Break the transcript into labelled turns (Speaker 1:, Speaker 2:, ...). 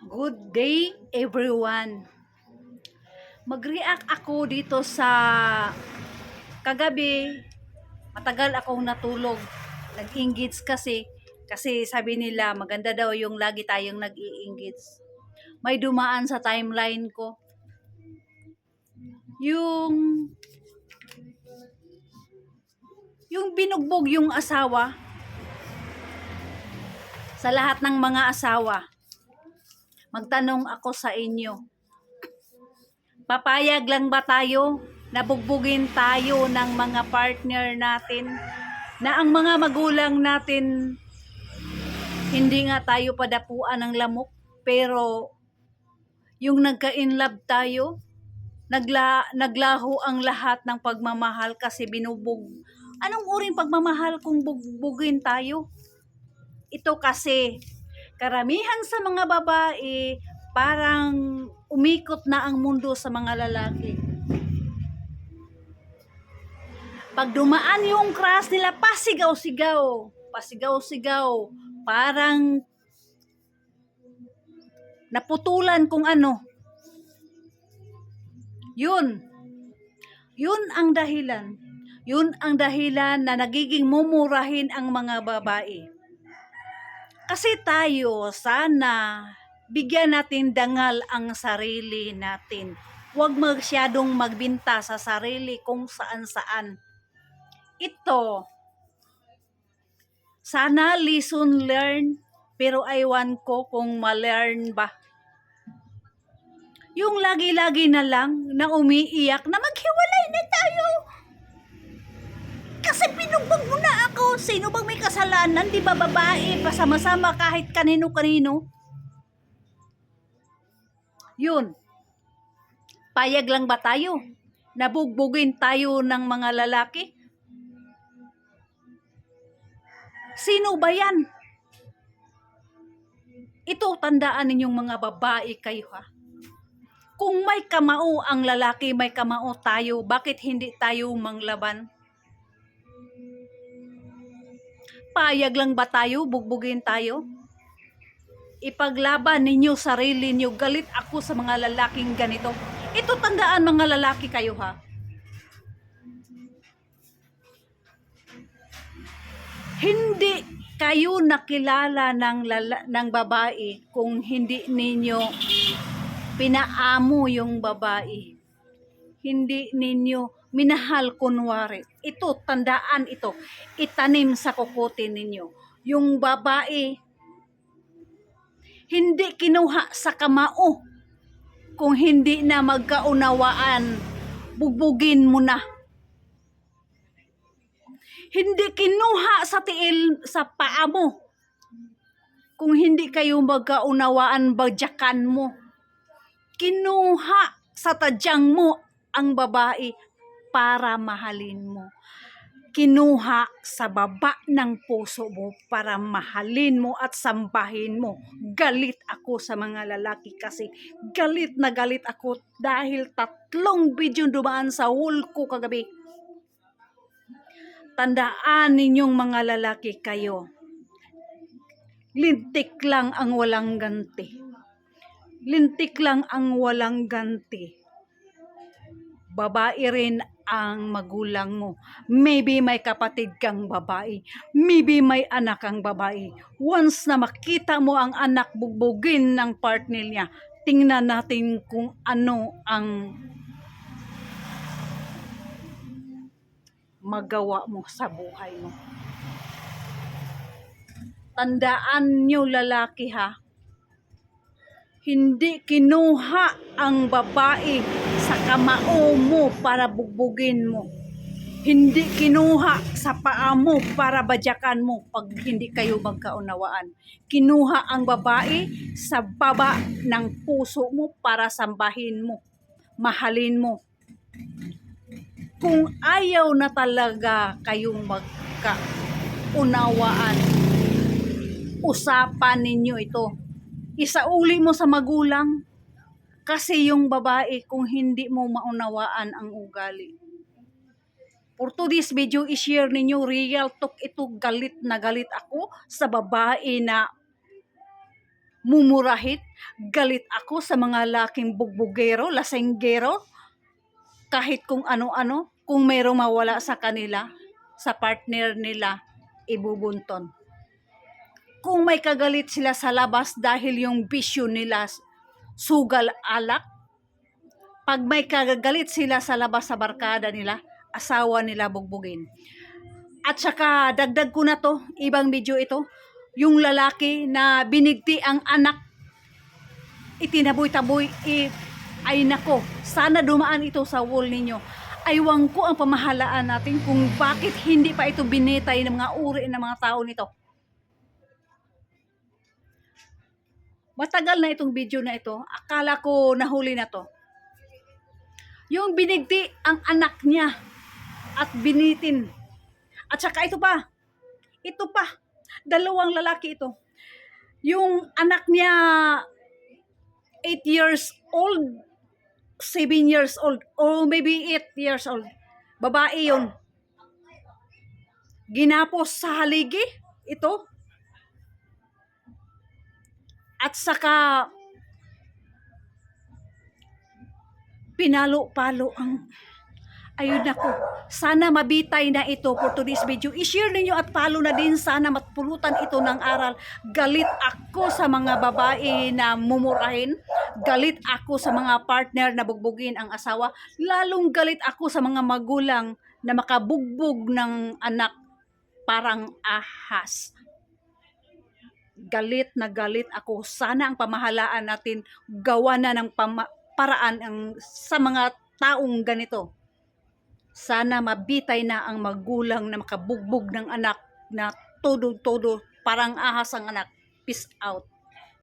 Speaker 1: Good day everyone. Mag-react ako dito sa kagabi. Matagal akong natulog. Nag-engage kasi sabi nila maganda daw yung lagi tayong nag-i-engage. May dumaan sa timeline ko. Yung binugbog yung asawa sa lahat ng mga asawa. Magtanong ako sa inyo. Papayag lang ba tayo na bugbugin tayo ng mga partner natin na ang mga magulang natin hindi nga tayo padapuan ng lamok pero yung nagka-inlove tayo naglaho ang lahat ng pagmamahal kasi binubog. Anong uring pagmamahal kung bugbugin tayo? Ito kasi karamihan sa mga babae parang umikot na ang mundo sa mga lalaki. Pag dumaan yung crush nila, pasigaw-sigaw. Pasigaw-sigaw. Parang naputulan kung ano. Yun. Yun ang dahilan. Yun ang dahilan na nagiging mumurahin ang mga babae. Kasi tayo, sana bigyan natin dangal ang sarili natin. Huwag masyadong magbinta sa sarili kung saan-saan. Ito, sana lesson learned, pero aywan ko kung ma-learn ba. Yung lagi-lagi na lang na umiiyak na maghiwalay na tayo. Kasi pinugbog mo na ako. Sino bang may kasalanan? Di ba babae? Pasama-sama kahit kanino-kanino. Yun. Payag lang ba tayo? Nabugbugin tayo ng mga lalaki? Sino ba yan? Ito, tandaan ninyong mga babae kayo ha. Kung may kamao ang lalaki, may kamao tayo, bakit hindi tayo manglaban? Payag lang ba tayo, bugbugin tayo? Ipaglaban ninyo sarili niyo, galit ako sa mga lalaking ganito. Ito, tandaan mga lalaki kayo ha. Hindi kayo nakilala ng babae kung hindi ninyo pinaamo yung babae. Hindi ninyo minahal kunwari. Ito, tandaan ito. Itanim sa kukote ninyo. Yung babae, hindi kinuha sa kamao. Kung hindi na magkaunawaan, bugbugin mo na. Hindi kinuha sa tiil sa paa mo. Kung hindi kayo magkaunawaan, badyakan mo. Kinuha sa tadyang mo ang babae para mahalin mo. Kinuha sa baba ng puso mo para mahalin mo at sambahin mo. Galit ako sa mga lalaki kasi galit na galit ako dahil 3 video dumaan sa wall ko kagabi. Tandaan ninyong mga lalaki kayo. Lintik lang ang walang ganti. Lintik lang ang walang ganti. Babae rin ang magulang mo. Maybe may kapatid kang babae. Maybe may anak kang babae. Once na makita mo ang anak bugbugin ng partner niya, tingnan natin kung ano ang magawa mo sa buhay mo. Tandaan nyo lalaki ha, hindi kinuha ang babae sa kamao mo para bugbugin mo. Hindi kinuha sa paa mo para badyakan mo pag hindi kayo magkaunawaan. Kinuha ang babae sa baba ng puso mo para sambahin mo, mahalin mo. Kung ayaw na talaga kayong magkaunawaan, usapan ninyo ito. Isauli mo sa magulang kasi yung babae kung hindi mo maunawaan ang ugali. For today's video, i-share ninyo real talk ito. Galit na galit ako sa babae na mumurahin. Galit ako sa mga laking bugbugero, lasenggero, kahit kung ano-ano, kung mayroong mawala sa kanila, sa partner nila, ibubunton. Kung may kagalit sila sa labas dahil yung bisyo nila, sugal alak, pag may kagalit sila sa labas sa barkada nila, asawa nila bugbugin. At saka dagdag ko na to, ibang video ito, yung lalaki na binigti ang anak, itinaboy-taboy, ay nako, sana dumaan ito sa wall ninyo. Aywan ko ang pamahalaan natin kung bakit hindi pa ito binitay ng mga uri ng mga tao nito. Matagal na itong video na ito, akala ko nahuli na to. Yung binigti ang anak niya at binitin. At saka ito pa, dalawang lalaki ito. Yung anak niya 8 years old, 7 years old, or maybe 8 years old. Babae yun. Ginapos sa haligi, ito. At saka, pinalo-palo ang, ayun ako, sana mabitay na ito for today's video. I-share ninyo at follow na din, sana matpulutan ito ng aral. Galit ako sa mga babae na mumurahin. Galit ako sa mga partner na bugbugin ang asawa. Lalong galit ako sa mga magulang na makabugbog ng anak parang ahas. Galit na galit ako. Sana ang pamahalaan natin gawa na ng paraan sa mga taong ganito. Sana mabitay na ang magulang na makabugbog ng anak na todo-todo parang ahas ang anak. Peace out.